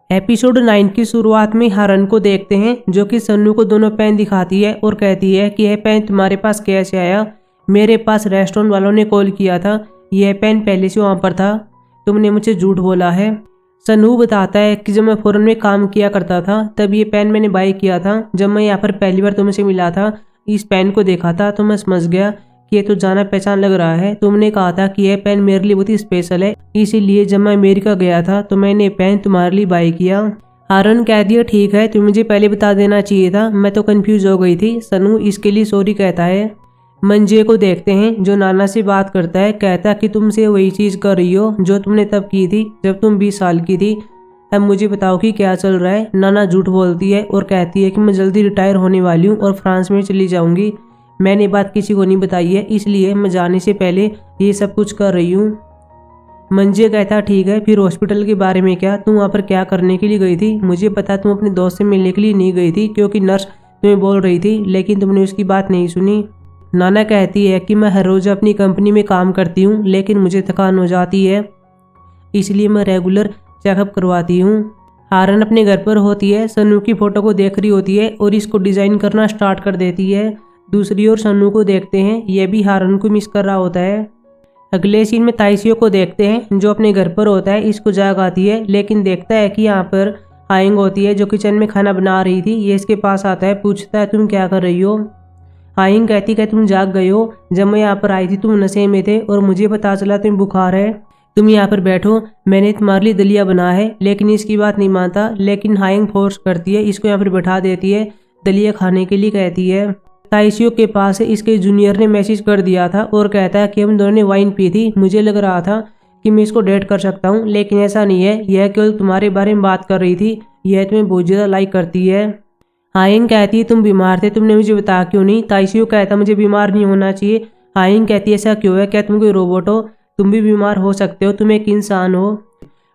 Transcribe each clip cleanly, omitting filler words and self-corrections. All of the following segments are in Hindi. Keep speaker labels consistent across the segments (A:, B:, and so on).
A: एपिसोड 9 की शुरुआत में हारन को देखते हैं जो कि सन्नू को दोनों पेन दिखाती है और कहती है कि यह पेन तुम्हारे पास कैसे आया। मेरे पास रेस्टोरेंट वालों ने कॉल किया था, यह पेन पहले से वहाँ पर था, तुमने मुझे झूठ बोला है। सन्नू बताता है कि जब मैं फॉरेन में काम किया करता था तब ये पेन मैंने बाय किया था। जब मैं यहाँ पर पहली बार तुमसे मिला था, इस पेन को देखा था तो मैं समझ गया कि ये तो जाना पहचान लग रहा है। तुमने कहा था कि यह पेन मेरे लिए बहुत ही स्पेशल है, इसीलिए जब मैं अमेरिका गया था तो मैंने पेन तुम्हारे लिए बाय किया। हारन कह दिया ठीक है, तुम मुझे पहले बता देना चाहिए था, मैं तो कंफ्यूज हो गई थी। सन्नू इसके लिए सॉरी कहता है। मंजे को देखते हैं जो नाना से बात करता है, कहता कि तुमसे वही चीज़ कर रही हो जो तुमने तब की थी जब तुम 20 साल की थी। अब मुझे बताओ कि क्या चल रहा है। नाना झूठ बोलती है और कहती है कि मैं जल्दी रिटायर होने वाली हूँ और फ्रांस में चली जाऊँगी। मैंने बात किसी को नहीं बताई है, इसलिए मैं जाने से पहले ये सब कुछ कर रही हूँ। मंजे कहता ठीक है, फिर हॉस्पिटल के बारे में क्या, तुम वहाँ पर क्या करने के लिए गई थी। मुझे पता तुम अपने दोस्त से मिलने के लिए नहीं गई थी क्योंकि नर्स तुम्हें बोल रही थी, लेकिन तुमने उसकी बात नहीं सुनी। नाना कहती है कि मैं हर रोज़ अपनी कंपनी में काम करती हूँ लेकिन मुझे थकान हो जाती है, इसलिए मैं रेगुलर चेकअप करवाती हूँ। हारन अपने घर पर होती है, सन्नू की फ़ोटो को देख रही होती है और इसको डिज़ाइन करना स्टार्ट कर देती है। दूसरी ओर सन्नू को देखते हैं, यह भी हारन को मिस कर रहा होता है। अगले सीन में ताइसियो को देखते हैं जो अपने घर पर होता है, इसको जाग आती है लेकिन देखता है कि यहाँ पर हाइंग होती है जो किचन में खाना बना रही थी। ये इसके पास आता है, पूछता है तुम क्या कर रही हो। हाइंग कहती है तुम जाग गए हो, जब मैं यहाँ पर आई थी तुम नशे में थे और मुझे पता चला तुम्हें बुखार है, तुम यहाँ पर बैठो, मैंने तुम्हारे लिए दलिया बना है। लेकिन इसकी बात नहीं मानता, लेकिन हाइंग फोर्स करती है, इसको यहाँ पर बैठा देती है, दलिया खाने के लिए कहती है। ताइसियो के पास इसके जूनियर ने मैसेज कर दिया था और कहता है कि हम दोनों ने वाइन पी थी, मुझे लग रहा था कि मैं इसको डेट कर सकता हूँ, लेकिन ऐसा नहीं है, यह केवल तुम्हारे बारे में बात कर रही थी, यह तुम्हें बहुत ज़्यादा लाइक करती है। हाइंग कहती है तुम बीमार थे, तुमने मुझे बताया क्यों नहीं। ताइसियो कहता मुझे बीमार नहीं होना चाहिए। हाइंग कहती है ऐसा क्यों है, क्या तुम कोई रोबोट हो, तुम भी बीमार हो सकते हो, तुम एक इंसान हो।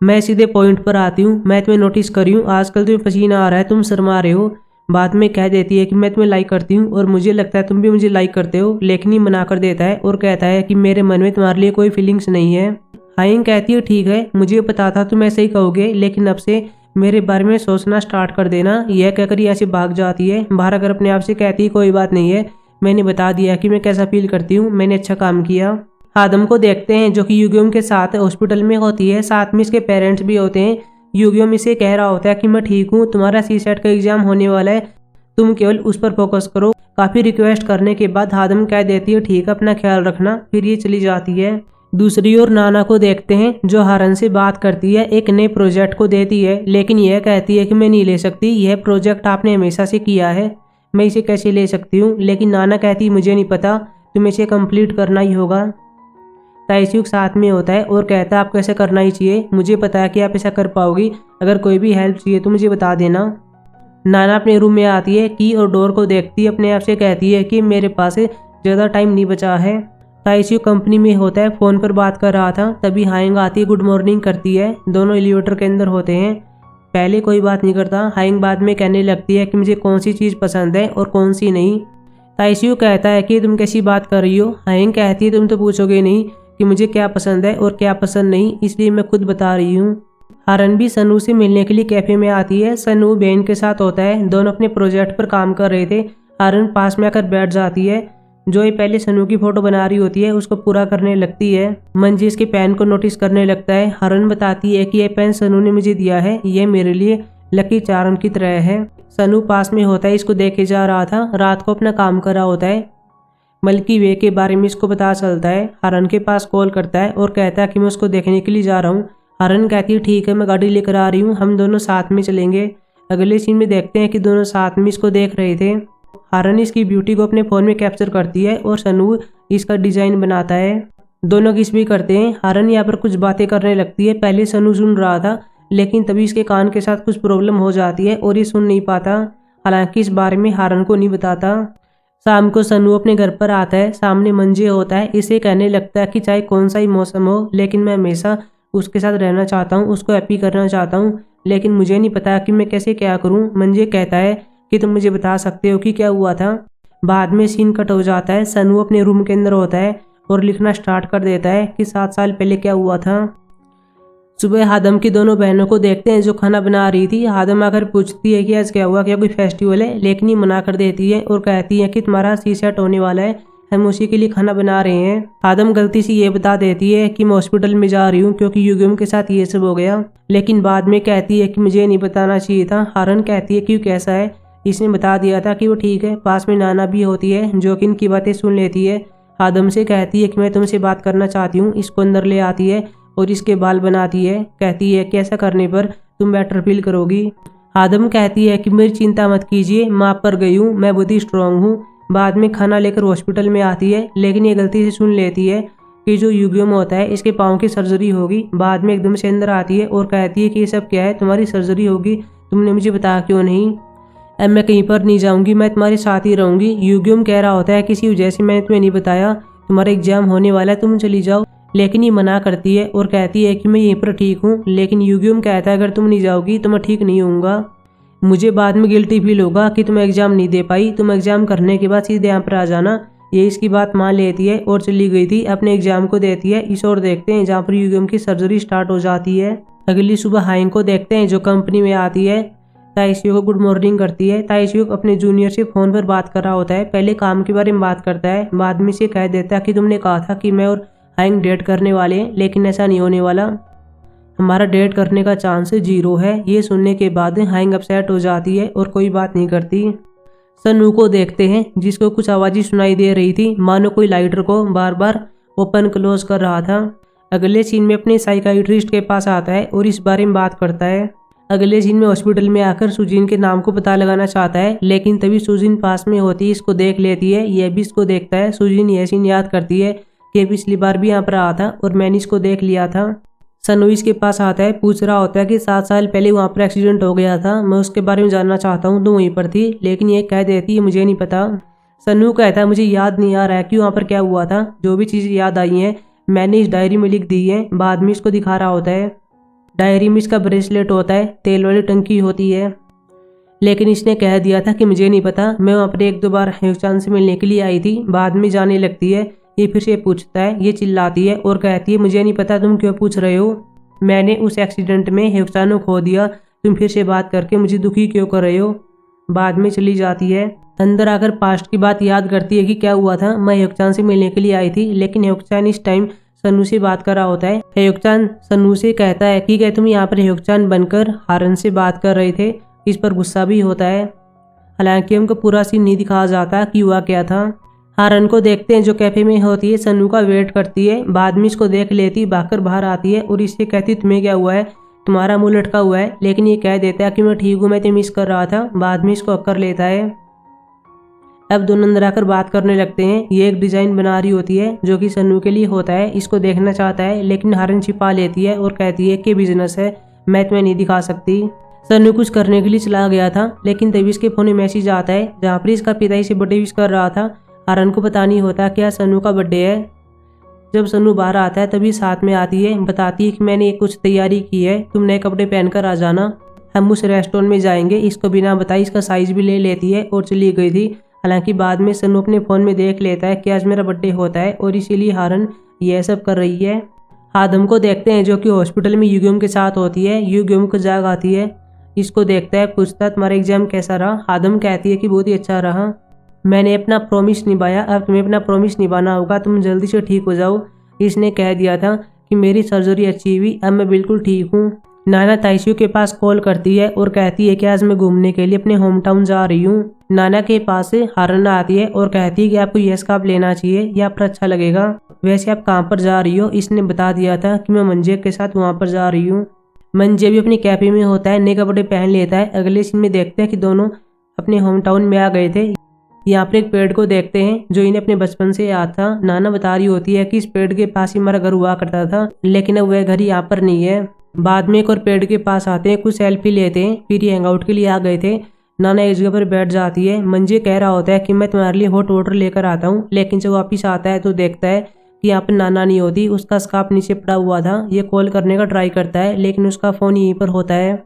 A: मैं सीधे पॉइंट पर आती हूँ, मैं तुम्हें नोटिस करी हूँ, आजकल तुम्हें पसीना आ रहा है, तुम शर्मा रहे हो। बाद में कह देती है कि मैं तुम्हें लाइक करती हूँ और मुझे लगता है तुम भी मुझे लाइक करते हो, लेकिन ये मना कर देता है और कहता है कि मेरे मन में तुम्हारे लिए कोई फीलिंग्स नहीं है। हाइंग कहती है ठीक है, मुझे पता था तुम ऐसे ही कहोगे, लेकिन अब से मेरे बारे में सोचना स्टार्ट कर देना। यह कहकर यहाँ से भाग जाती है। बाहर अगर अपने आप से कहती है कोई बात नहीं है, मैंने बता दिया कि मैं कैसा फील करती हूँ, मैंने अच्छा काम किया। आदम को देखते हैं जो कि युगियोम के साथ हॉस्पिटल में होती है, साथ में इसके पेरेंट्स भी होते हैं। युगियोम इसे कह रहा होता है कि मैं ठीक हूँ, तुम्हारा सीसेट का एग्जाम होने वाला है, तुम केवल उस पर फोकस करो। काफ़ी रिक्वेस्ट करने के बाद आदम कह देती है ठीक है, अपना ख्याल रखना, फिर ये चली जाती है। दूसरी ओर नाना को देखते हैं जो हारन से बात करती है, एक नए प्रोजेक्ट को देती है, लेकिन यह कहती है कि मैं नहीं ले सकती, यह प्रोजेक्ट आपने हमेशा से किया है, मैं इसे कैसे ले सकती हूँ। लेकिन नाना कहती मुझे नहीं पता, तुम्हें इसे कंप्लीट करना ही होगा। ताइसियो साथ में होता है और कहता है आपको ऐसा करना ही चाहिए, मुझे पता है कि आप ऐसा कर पाओगी, अगर कोई भी हेल्प चाहिए तो मुझे बता देना। नाना अपने रूम में आती है, की और डोर को देखती है, अपने आप से कहती है कि मेरे पास ज़्यादा टाइम नहीं बचा है। ताइसियो कंपनी में होता है, फ़ोन पर बात कर रहा था, तभी हाइंग आती है, गुड मॉर्निंग करती है। दोनों एलिवेटर के अंदर होते हैं। पहले कोई बात नहीं करता, हाइंग बाद में कहने लगती है कि मुझे कौन सी चीज़ पसंद है और कौन सी नहीं। ताइसियो कहता है कि तुम कैसी बात कर रही हो। हाइंग कहती है तुम तो पूछोगे नहीं कि मुझे क्या पसंद है और क्या पसंद नहीं, इसलिए मैं खुद बता रही हूँ। हारन भी सन्नू से मिलने के लिए कैफे में आती है। सन्नू बेन के साथ होता है, दोनों अपने प्रोजेक्ट पर काम कर रहे थे। हारन पास में आकर बैठ जाती है, जो ये पहले सन्नू की फोटो बना रही होती है उसको पूरा करने लगती है। मंजी इसके पेन को नोटिस करने लगता है। हारन बताती है कि यह पेन सन्नू ने मुझे दिया है, यह मेरे लिए लकी चार्म की तरह है। सन्नू पास में होता है, इसको देखे जा रहा था, रात को अपना काम कर रहा होता है। मिल्की वे के बारे में इसको पता चलता है, हारन के पास कॉल करता है और कहता है कि मैं उसको देखने के लिए जा रहा हूँ। हारन कहती है ठीक है, मैं गाड़ी लेकर आ रही हूँ, हम दोनों साथ में चलेंगे। अगले सीन में देखते हैं कि दोनों साथ में इसको देख रहे थे। हारन इसकी ब्यूटी को अपने फ़ोन में कैप्चर करती है और सन्नू इसका डिज़ाइन बनाता है। दोनों किस भी करते हैं। हारन यहाँ पर कुछ बातें करने लगती है, पहले सन्नू सुन रहा था, लेकिन तभी इसके कान के साथ कुछ प्रॉब्लम हो जाती है और ये सुन नहीं पाता। हालांकि इस बारे में हारन को नहीं बताता। शाम को सन्नू अपने घर पर आता है, सामने मंजे होता है, इसे कहने लगता है कि चाहे कौन सा ही मौसम हो, लेकिन मैं हमेशा उसके साथ रहना चाहता हूँ, उसको हैप्पी करना चाहता हूँ, लेकिन मुझे नहीं पता कि मैं कैसे क्या करूँ। मंजे कहता है कि तुम मुझे बता सकते हो कि क्या हुआ था। बाद में सीन कट हो जाता है, सन्नू अपने रूम के अंदर होता है और लिखना स्टार्ट कर देता है कि 7 साल पहले क्या हुआ था। सुबह हादम की दोनों बहनों को देखते हैं जो खाना बना रही थी। हादम आकर पूछती है कि आज क्या हुआ, क्या कोई फेस्टिवल है, लेकिन ये मना कर देती है और कहती है कि तुम्हारा सी-सेट होने वाला है, हम उसी के लिए खाना बना रहे हैं। हादम गलती से ये बता देती है कि मैं हॉस्पिटल में जा रही हूँ क्योंकि युगम के साथ ये सब हो गया, लेकिन बाद में कहती है कि मुझे नहीं बताना चाहिए था। हारन कहती है क्यों, कैसा है, इसने बता दिया था कि वो ठीक है। पास में नाना भी होती है जो कि इनकी बातें सुन लेती है। हादम से कहती है कि मैं तुमसे बात करना चाहती हूँ। इसको अंदर ले आती है और इसके बाल बनाती है। कहती है कि ऐसा करने पर तुम बेटर फील करोगी। हादम कहती है कि मेरी चिंता मत कीजिए, मैं आप पर गई हूँ, मैं बहुत ही स्ट्रांग हूँ। बाद में खाना लेकर हॉस्पिटल में आती है, लेकिन ये गलती से सुन लेती है कि जो युगम होता है इसके पाँव की सर्जरी होगी। बाद में एकदम से अंदर आती है और कहती है कि ये सब क्या है, तुम्हारी सर्जरी होगी, तुमने मुझे बताया क्यों नहीं। अब मैं कहीं पर नहीं जाऊंगी, मैं तुम्हारे साथ ही रहूंगी। युगम कह रहा होता है किसी वजह से मैंने तुम्हें नहीं बताया, तुम्हारा एग्जाम होने वाला है, तुम चली जाओ। लेकिन ये मना करती है और कहती है कि मैं यहीं पर ठीक हूँ। लेकिन युगम कहता है अगर तुम नहीं जाओगी तो मैं ठीक नहीं होऊंगा, मुझे बाद में गिल्टी फील होगा कि तुम एग्जाम नहीं दे पाई, तुम एग्जाम करने के बाद सीधे यहाँ पर आ जाना। ये इसकी बात मान लेती है और चली गई थी, अपने एग्जाम को देती है। इस ओर देखते हैं जहाँ पर युगम की सर्जरी स्टार्ट हो जाती है। अगली सुबह हाइंग को देखते हैं जो कंपनी में आती है। ताइशियो को गुड मॉर्निंग करती है। ताइशियो अपने जूनियर से फोन पर बात कर रहा होता है, पहले काम के बारे में बात करता है, बाद में से कह देता है कि तुमने कहा था कि मैं और हाइंग डेट करने वाले हैं, लेकिन ऐसा नहीं होने वाला, हमारा डेट करने का चांस 0 है। ये सुनने के बाद हाइंग अपसेट हो जाती है और कोई बात नहीं करती। सन्नू को देखते हैं जिसको कुछ आवाज़ें सुनाई दे रही थी, मानो कोई लाइटर को बार बार ओपन क्लोज कर रहा था। अगले सीन में अपने साइकाइट्रिस्ट के पास आता है और इस बारे में बात करता है। अगले सीन में हॉस्पिटल में आकर सुजीन के नाम को पता लगाना चाहता है, लेकिन तभी सुजीन पास में होती है, इसको देख लेती है। यह भी इसको देखता है। सुजीन यह सीन याद करती है कि पिछली बार भी यहाँ पर आया था और मैंने इसको देख लिया था। सन्नू इसके पास आता है, पूछ रहा होता है कि 7 साल पहले वहाँ पर एक्सीडेंट हो गया था, मैं उसके बारे में जानना चाहता हूँ, तो वहीं पर थी, लेकिन ये कह देती है मुझे नहीं पता। सन्नू कहता है मुझे याद नहीं आ रहा है कि वहाँ पर क्या हुआ था, जो भी चीज़ें याद आई हैं मैंने इस डायरी में लिख दी है। बाद में इसको दिखा रहा होता है, डायरी में इसका ब्रेसलेट होता है, तेल वाली टंकी होती है, लेकिन इसने कह दिया था कि मुझे नहीं पता, मैं वहाँ पर 1-2 बार हेवचान से मिलने के लिए आई थी। बाद में जाने लगती है, ये फिर से पूछता है, ये चिल्लाती है और कहती है मुझे नहीं पता, तुम क्यों पूछ रहे हो, मैंने उस एक्सीडेंट में हेवचान को खो दिया, तुम फिर से बात करके मुझे दुखी क्यों कर रहे हो। बाद में चली जाती है। अंदर आकर पास्ट की बात याद करती है कि क्या हुआ था, मैं हेवचान से मिलने के लिए आई थी, लेकिन हेवचान इस टाइम सन्नू से बात कर रहा होता है। हेवचान सन्नू से कहता है कि क्या तुम यहाँ पर हेवचान बनकर हारन से बात कर रहे थे। इस पर गुस्सा भी होता है। हालांकि हमको पूरा सीन नहीं दिखाया जाता कि हुआ क्या था। हारन को देखते हैं जो कैफे में होती है, सन्नू का वेट करती है। बाद में इसको देख लेती, भागकर बाहर आती है और इससे कहती तुम्हें क्या हुआ है, तुम्हारा मुंह लटका हुआ है, लेकिन ये कह देता है कि मैं ठीक हूँ, मैं तुम्हें मिस कर रहा था। बाद में इसको अक्कर लेता है। अब दोनों अंदर आकर बात करने लगते हैं। ये एक डिज़ाइन बना रही होती है जो कि सन्नू के लिए होता है, इसको देखना चाहता है, लेकिन हारन छिपा लेती है और कहती है कि बिजनेस है, मैं तुम्हें नहीं दिखा सकती। सन्नू कुछ करने के लिए चला गया था, लेकिन तभी इसके फोन में मैसेज आता है जहाँ पर इसका पिता इसे बर्थडे विश कर रहा था। हारन को पता नहीं होता क्या सन्नू का बर्थडे है। जब सन्नू बाहर आता है तभी साथ में आती है, बताती है कि मैंने कुछ तैयारी की है, तुम नए कपड़े पहनकर आ जाना, हम उस रेस्टोरेंट में जाएंगे। इसको बिना बताए इसका साइज भी ले लेती है और चली गई थी। हालांकि बाद में सन्नू अपने फ़ोन में देख लेता है कि आज मेरा बर्थडे होता है और इसीलिए हारन यह सब कर रही है। हादम को देखते हैं जो कि हॉस्पिटल में युगम के साथ होती है। युगम को जाग आती है, इसको देखता है, पूछता तुम्हारा एग्जाम कैसा रहा। हादम कहती है कि बहुत ही अच्छा रहा, मैंने अपना प्रॉमिस निभाया, अब तुम्हें अपना प्रॉमिस निभाना होगा, तुम जल्दी से ठीक हो जाओ। इसने कह दिया था कि मेरी सर्जरी अच्छी हुई, अब मैं बिल्कुल ठीक हूँ। नाना ताइशियो के पास कॉल करती है और कहती है कि आज मैं घूमने के लिए अपने होम टाउन जा रही हूँ। नाना के पास हारन आती है और कहती है कि आपको यह स्कार्फ लेना चाहिए, यह आप पर अच्छा लगेगा। वैसे आप कहाँ पर जा रही हो? इसने बता दिया था कि मैं मंजे के साथ वहाँ पर जा रही हूँ। मंजे भी अपने कैफे में होता है, नए कपड़े पहन लेता है। अगले सीन में देखते हैं कि दोनों अपने होम टाउन में आ गए थे। यहाँ पर एक पेड़ को देखते हैं जो इन्हें अपने बचपन से याद था। नाना बता रही होती है कि इस पेड़ के पास ही हमारा घर हुआ करता था, लेकिन अब वह घर यहाँ पर नहीं है। बाद में एक और पेड़ के पास आते हैं, कुछ सेल्फी लेते हैं, फिर ये हैंगआउट के लिए आ गए थे। नाना एक जगह पर बैठ जाती है। मंजे कह रहा होता है कि मैं तुम्हारे लिए हॉट वाटर लेकर आता हूँ, लेकिन जब वापिस आता है तो देखता है कि यहाँ पर नाना नहीं होती, उसका स्कार्फ नीचे पड़ा हुआ था। ये कॉल करने का ट्राई करता है, लेकिन उसका फ़ोन यहीं पर होता है।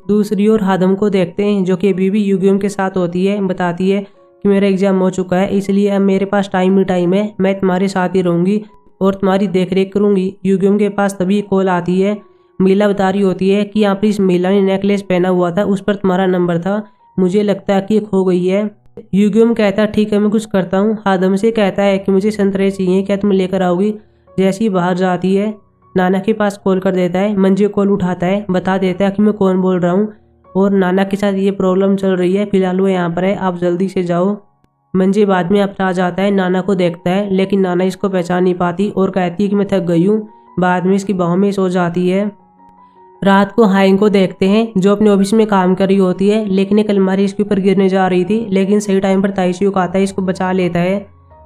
A: दूसरी ओर हादम को देखते हैं जो कि अभी भी युगम के साथ होती है। बताती है कि मेरा एग्जाम हो चुका है, इसलिए अब मेरे पास टाइम ही टाइम है, मैं तुम्हारे साथ ही रहूँगी और तुम्हारी देख रेख करूँगी। युगम के पास तभी कॉल आती है महिला बता रही होती है कि यहाँ पर इस महिला ने नेकलेस पहना हुआ था, उस पर तुम्हारा नंबर था, मुझे लगता है कि ये खो गई है। यूग्योम कहता है ठीक है मैं कुछ करता हूँ। हादम से कहता है कि मुझे संतरे चाहिए, क्या तुम लेकर आओगी। जैसे ही बाहर जाती है नाना के पास कॉल कर देता है। मंजे कॉल उठाता है, बता देता है कि मैं कौन बोल रहा हूँ और नाना के साथ ये प्रॉब्लम चल रही है, फिलहाल वो यहाँ पर है, आप जल्दी से जाओ। मंजे बाद में अपना जाता है, नाना को देखता है लेकिन नाना इसको पहचान नहीं पाती और कहती है कि मैं थक गई हूँ। बाद में इसकी बाहों में सो जाती है। रात को हाइंग को देखते हैं जो अपने ऑफिस में काम कर रही होती है, लेकिन एक अलमारी इसके ऊपर गिरने जा रही थी, लेकिन सही टाइम पर ताइशुक आता है, इसको बचा लेता है।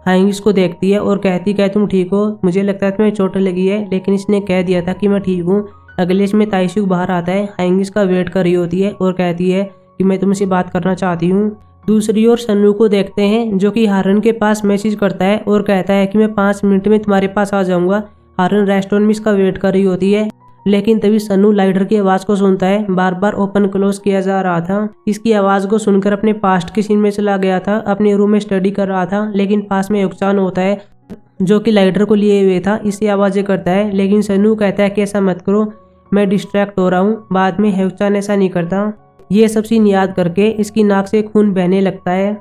A: हाइंग इसको देखती है और कहती है तुम ठीक हो, मुझे लगता है तुम्हें चोट लगी है, लेकिन इसने कह दिया था कि मैं ठीक हूँ। अगले इसमें ताइशुक बाहर आता है, हाइंग इसका वेट कर रही होती है और कहती है कि मैं तुमसे बात करना चाहती हूँ। दूसरी ओर सन्नू को देखते हैं जो कि हारन के पास मैसेज करता है और कहता है कि मैं 5 मिनट में तुम्हारे पास आ जाऊंगा। हारन रेस्टोरेंट में इसका वेट कर रही होती है, लेकिन तभी सन्नू लाइटर की आवाज को सुनता है, बार बार ओपन क्लोज किया जा रहा था। इसकी आवाज को सुनकर अपने पास्ट के सीन में चला गया था, अपने रूम में स्टडी कर रहा था, लेकिन पास में युक्चान होता है जो कि लाइटर को लिए हुए था, इससे आवाजें करता है, लेकिन सन्नू कहता है कि ऐसा मत करो, मैं डिस्ट्रैक्ट हो रहा हूँ। बाद में युक्चान ऐसा नहीं करता। ये सब सीन याद करके इसकी नाक से खून बहने लगता है।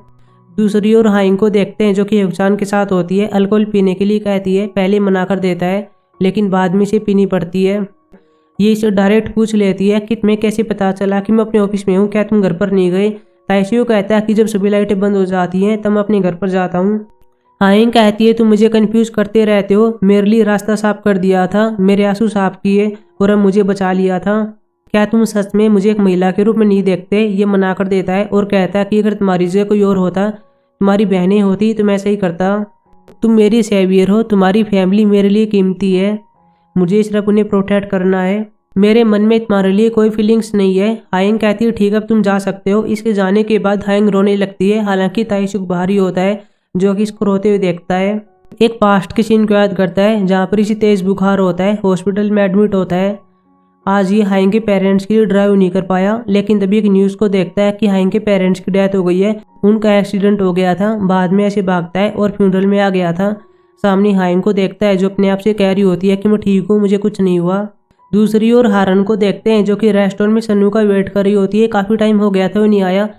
A: दूसरी ओर हाइंग को देखते हैं जो कि युक्चान के साथ होती है, अल्कोहल पीने के लिए कहती है, पहले मना कर देता है लेकिन बाद में इसे पीनी पड़ती है। ये इसे डायरेक्ट पूछ लेती है कि तुम्हें कैसे पता चला कि मैं अपने ऑफिस में हूँ, क्या तुम घर पर नहीं गए। ताइशुक कहता है कि जब सभी लाइटें बंद हो जाती हैं तब मैं अपने घर पर जाता हूँ। हाइंग कहती है तुम मुझे कंफ्यूज करते रहते हो, मेरे लिए रास्ता साफ कर दिया था, मेरे आंसू साफ किए और अब मुझे बचा लिया था, क्या तुम सच में मुझे एक महिला के रूप में नहीं देखते। ये मना कर देता है और कहता है कि अगर तुम्हारी जगह कोई और होता, तुम्हारी बहनें होती तो मैं ऐसा ही करता। तुम मेरी सेवियर हो, तुम्हारी फैमिली मेरे लिए कीमती है, मुझे सिर्फ उन्हें प्रोटेक्ट करना है, मेरे मन में तुम्हारे लिए कोई फीलिंग्स नहीं है। हाइंग कहती है ठीक है अब तुम जा सकते हो। इसके जाने के बाद हाइंग रोने लगती है, हालांकि ताइशुक बाहर ही होता है जो कि इसको रोते हुए देखता है। एक पास्ट के सीन को याद करता है जहाँ पर इसे तेज बुखार होता है, हॉस्पिटल में एडमिट होता है। आज ये हाइंग के पेरेंट्स के लिए ड्राइव नहीं कर पाया, लेकिन तभी एक न्यूज़ को देखता है कि हाइंग के पेरेंट्स की डेथ हो गई है, उनका एक्सीडेंट हो गया था। बाद में ऐसे भागता है और फ्यूनरल में आ गया था। सामने हाइंग को देखता है जो अपने आप से कह रही होती है कि मैं ठीक हूँ, मुझे कुछ नहीं हुआ। दूसरी ओर हारन को देखते हैं जो कि रेस्टोरेंट में सन्नू का वेट कर रही होती है, काफ़ी टाइम हो गया था वो नहीं आया,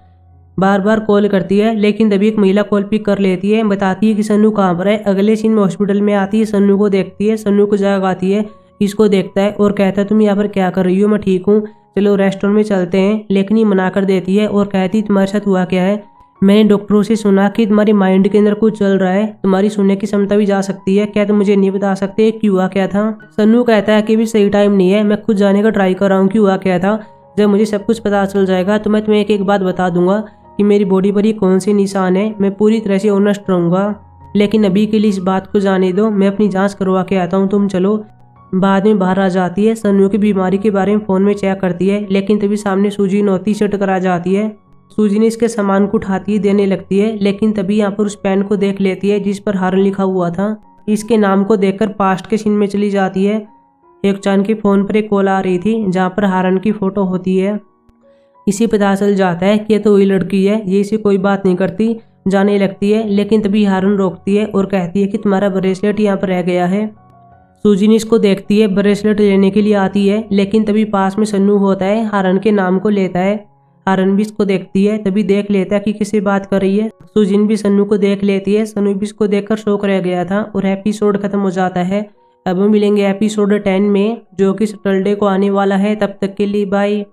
A: बार बार कॉल करती है, लेकिन तभी एक महिला कॉल पिक कर लेती है, बताती है कि सन्नू कहाँ पर है। अगले सीन में हॉस्पिटल में आती है, सन्नू को देखती है, सन्नू को जाग आती है, इसको देखता है और कहता है तुम यहाँ पर क्या कर रही हो, मैं ठीक हूँ, चलो रेस्टोरेंट में चलते हैं। लेकिन ये मना कर देती है और कहती है तुम्हारे साथ हुआ क्या है, मैंने डॉक्टरों से सुना कि तुम्हारी माइंड के अंदर कुछ चल रहा है, तुम्हारी सुनने की क्षमता भी जा सकती है, क्या तुम मुझे नहीं बता सकते कि हुआ क्या था। सन्नू कहता है कि भी सही टाइम नहीं है, मैं खुद जाने का ट्राई कर रहा हूँ कि हुआ क्या था, जब मुझे सब कुछ पता चल जाएगा तो मैं तुम्हें एक एक बात बता दूंगा कि मेरी बॉडी पर ये कौन से निशान है, मैं पूरी तरह से ऑनेस्ट रहूँगा, लेकिन अभी के लिए इस बात को जाने दो, मैं अपनी जाँच करवा के आता हूँ, तुम चलो। बाद में बाहर आ जाती है, सन्नू की बीमारी के बारे में फ़ोन में चेक करती है, लेकिन तभी सामने सूजी नौती से टकरा जाती है। सूजी ने इसके सामान को उठाती देने लगती है, लेकिन तभी यहाँ पर उस पेन को देख लेती है जिस पर हारन लिखा हुआ था। इसके नाम को देखकर पास्ट के सीन में चली जाती है। युक्चान के फ़ोन पर एक कॉल आ रही थी जहाँ पर हारन की फ़ोटो होती है। इसे पता चल जाता है कि ये तो वही लड़की है, ये इसे कोई बात नहीं करती, जाने लगती है, लेकिन तभी हारन रोकती है और कहती है कि तुम्हारा ब्रेसलेट यहाँ पर रह गया है। सूजी ने इसको देखती है, ब्रेसलेट लेने के लिए आती है, लेकिन तभी पास में सन्नू होता है, हारन के नाम को लेता है। हारन भी इसको देखती है, तभी देख लेता है कि किससे बात कर रही है। सूजिन भी सन्नू को देख लेती है, सन्नू भी इसको देखकर शौक रह गया था और एपिसोड खत्म हो जाता है। अब हम मिलेंगे एपिसोड 10 में जो कि सैटरडे को आने वाला है, तब तक के लिए बाय।